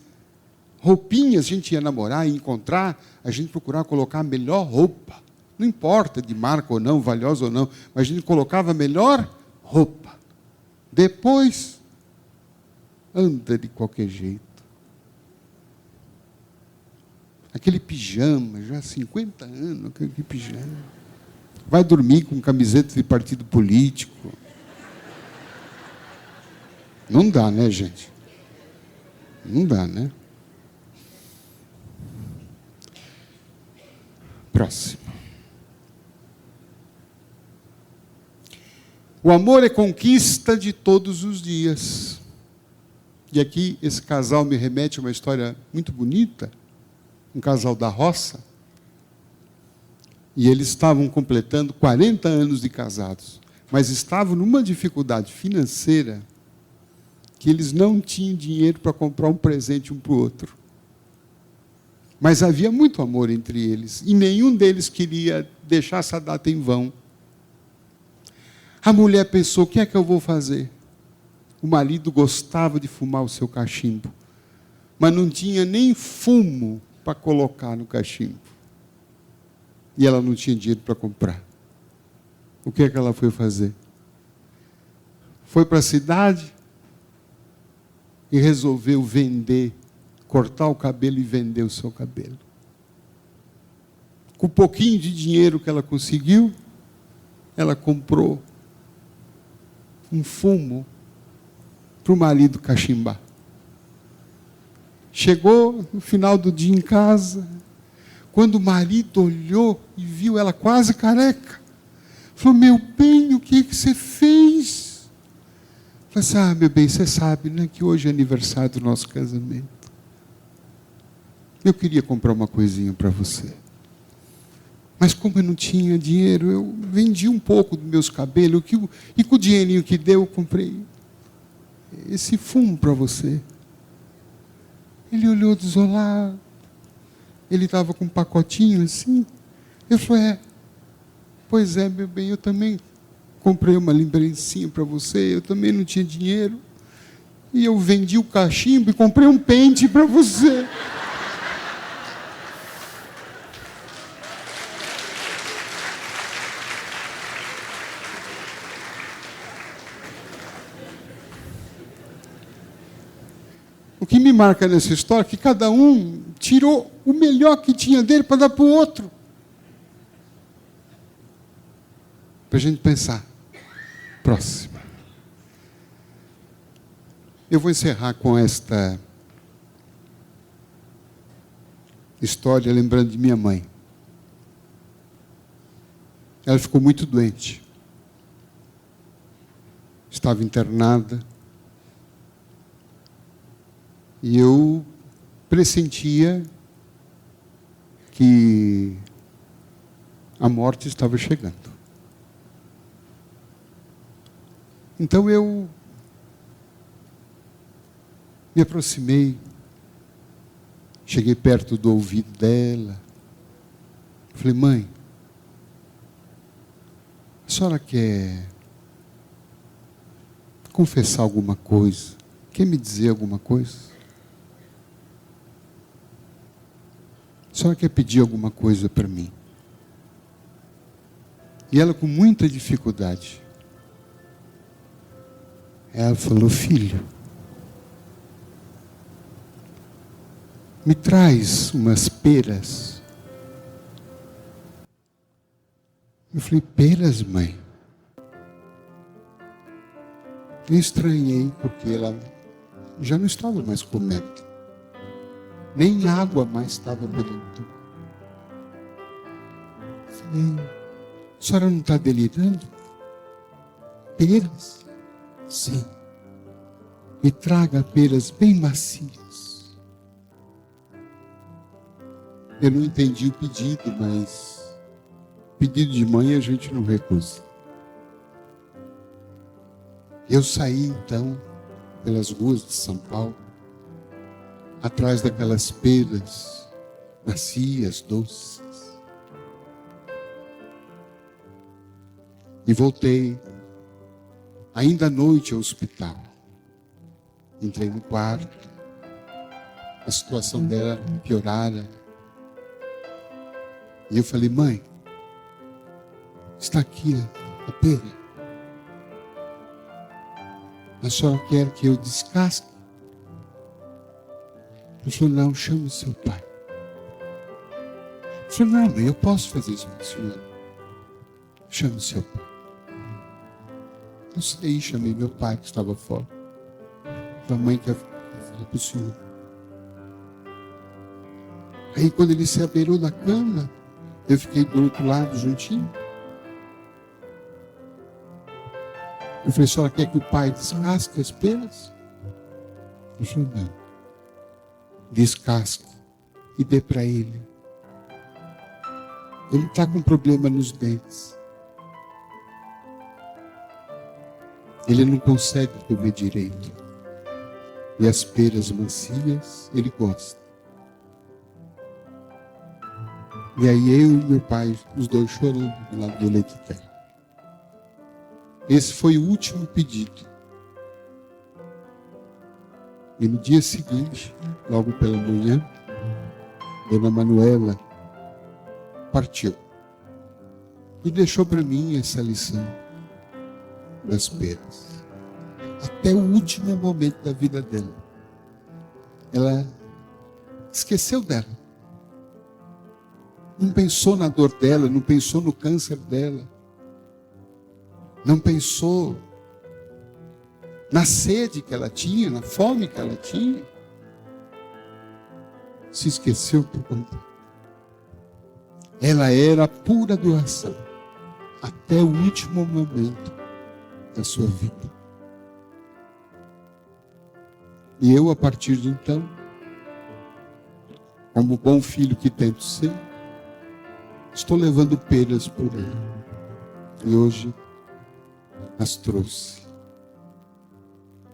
roupinhas. A gente ia namorar e encontrar, a gente procurava colocar a melhor roupa. Não importa de marca ou não, valiosa ou não, mas a gente colocava a melhor roupa. Depois, anda de qualquer jeito. Aquele pijama, já há 50 anos, aquele pijama. Vai dormir com camiseta de partido político. Não dá, né, gente? Não dá, né? Próximo. O amor é conquista de todos os dias. E aqui esse casal me remete a uma história muito bonita. Um casal da roça. E eles estavam completando 40 anos de casados. Mas estavam numa dificuldade financeira que eles não tinham dinheiro para comprar um presente um para o outro. Mas havia muito amor entre eles. E nenhum deles queria deixar essa data em vão. A mulher pensou: o que é que eu vou fazer? O marido gostava de fumar o seu cachimbo, mas não tinha nem fumo para colocar no cachimbo. E ela não tinha dinheiro para comprar. O que é que ela foi fazer? Foi para a cidade e resolveu vender, cortar o cabelo e vender o seu cabelo. Com um pouquinho de dinheiro que ela conseguiu, ela comprou um fumo para o marido cachimbar. Chegou no final do dia em casa, quando o marido olhou e viu ela quase careca, falou: meu bem, o que você fez? Falei assim: ah, meu bem, você sabe, né, que hoje é aniversário do nosso casamento. Eu queria comprar uma coisinha para você. Mas como eu não tinha dinheiro, eu vendi um pouco dos meus cabelos, e com o dinheirinho que deu, eu comprei esse fumo para você. Ele olhou desolado. Ele estava com um pacotinho assim. Eu falei: pois é, meu bem, eu também comprei uma lembrancinha para você, eu também não tinha dinheiro. E eu vendi o cachimbo e comprei um pente para você. O que me marca nessa história é que cada um tirou o melhor que tinha dele para dar para o outro. Para a gente pensar. Próxima. Eu vou encerrar com esta história lembrando de minha mãe. Ela ficou muito doente. Estava internada. E eu pressentia que a morte estava chegando. Então eu me aproximei, cheguei perto do ouvido dela. Falei, mãe, a senhora quer confessar alguma coisa? Quer me dizer alguma coisa? A senhora quer pedir alguma coisa para mim? E ela, com muita dificuldade, ela falou, filho, me traz umas peras. Eu falei, peras, mãe? Eu estranhei, porque ela já não estava mais comendo. Nem água mais estava bebendo. Falei, a senhora não está delirando? Peras? Sim. Me traga peras bem macias. Eu não entendi o pedido, mas pedido de mãe a gente não recusa. Eu saí então pelas ruas de São Paulo, atrás daquelas peras macias, doces. E voltei, ainda à noite, ao hospital. Entrei no quarto, a situação dela piorara. E eu falei, mãe, está aqui a pera. A senhora quer que eu descasque? Ele falou, não, chame seu pai. Eu falei, não, mãe, eu posso fazer isso para a senhora. Chame seu pai. Eu saí, chamei meu pai, que estava fora. A mãe quer falar para o senhor. Aí, quando ele se abeirou da cama, eu fiquei do outro lado, juntinho. Eu falei, a senhora quer que o pai descasque as peras? Ele falou, não. Descasque e dê para ele. Ele está com problema nos dentes. Ele não consegue comer direito. E as peras macias, ele gosta. E aí eu e meu pai, os dois chorando do lado do leite de terra. Esse foi o último pedido. E no dia seguinte, logo pela manhã, Dona Manuela partiu. E deixou para mim essa lição das peras. Até o último momento da vida dela. Ela esqueceu dela. Não pensou na dor dela, não pensou no câncer dela. Não pensou na sede que ela tinha, na fome que ela tinha. Se esqueceu por conta. Ela era a pura doação até o último momento da sua vida. E eu, a partir de então, como bom filho que tento ser, estou levando peras por ele. E hoje as trouxe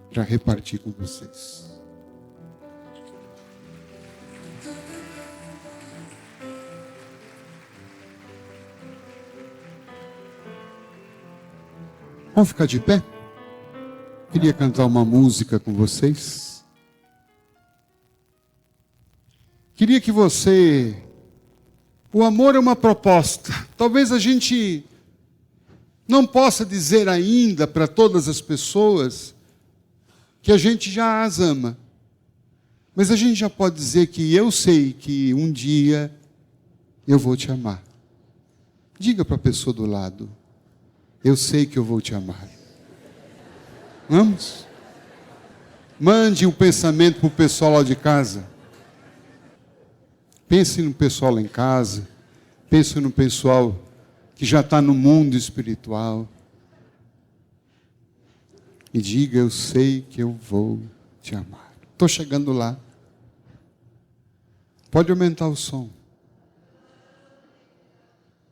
para repartir com vocês. Vamos ficar de pé? Queria cantar uma música com vocês. Queria que você... O amor é uma proposta. Talvez a gente não possa dizer ainda para todas as pessoas que a gente já as ama. Mas a gente já pode dizer que eu sei que um dia eu vou te amar. Diga para a pessoa do lado: eu sei que eu vou te amar. Vamos? Mande um pensamento para o pessoal lá de casa. Pense no pessoal lá em casa. Pense no pessoal que já está no mundo espiritual. E diga: eu sei que eu vou te amar. Estou chegando lá. Pode aumentar o som.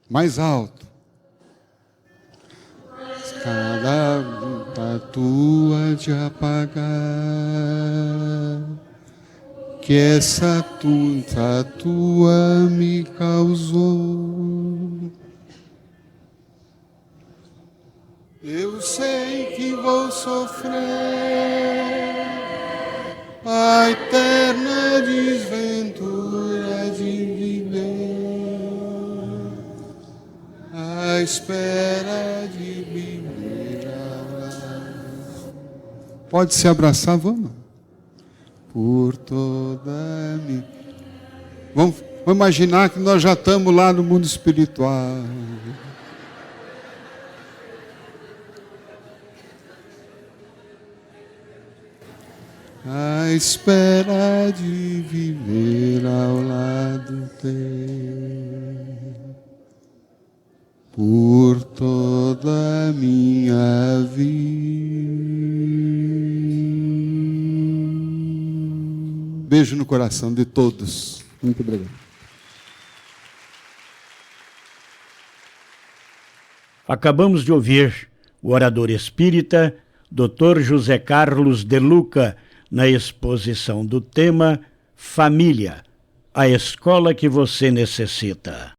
Mais alto. Cada tua de apagar, que essa tua me causou. Eu sei que vou sofrer a eterna desventura de viver à espera de viver. Pode se abraçar, vamos. Por toda a minha... Vamos imaginar que nós já estamos lá no mundo espiritual. À espera de viver ao lado teu, por toda a minha vida. Beijo no coração de todos. Muito obrigado. Acabamos de ouvir o orador espírita, Dr. José Carlos de Luca, na exposição do tema Família, a escola que você necessita.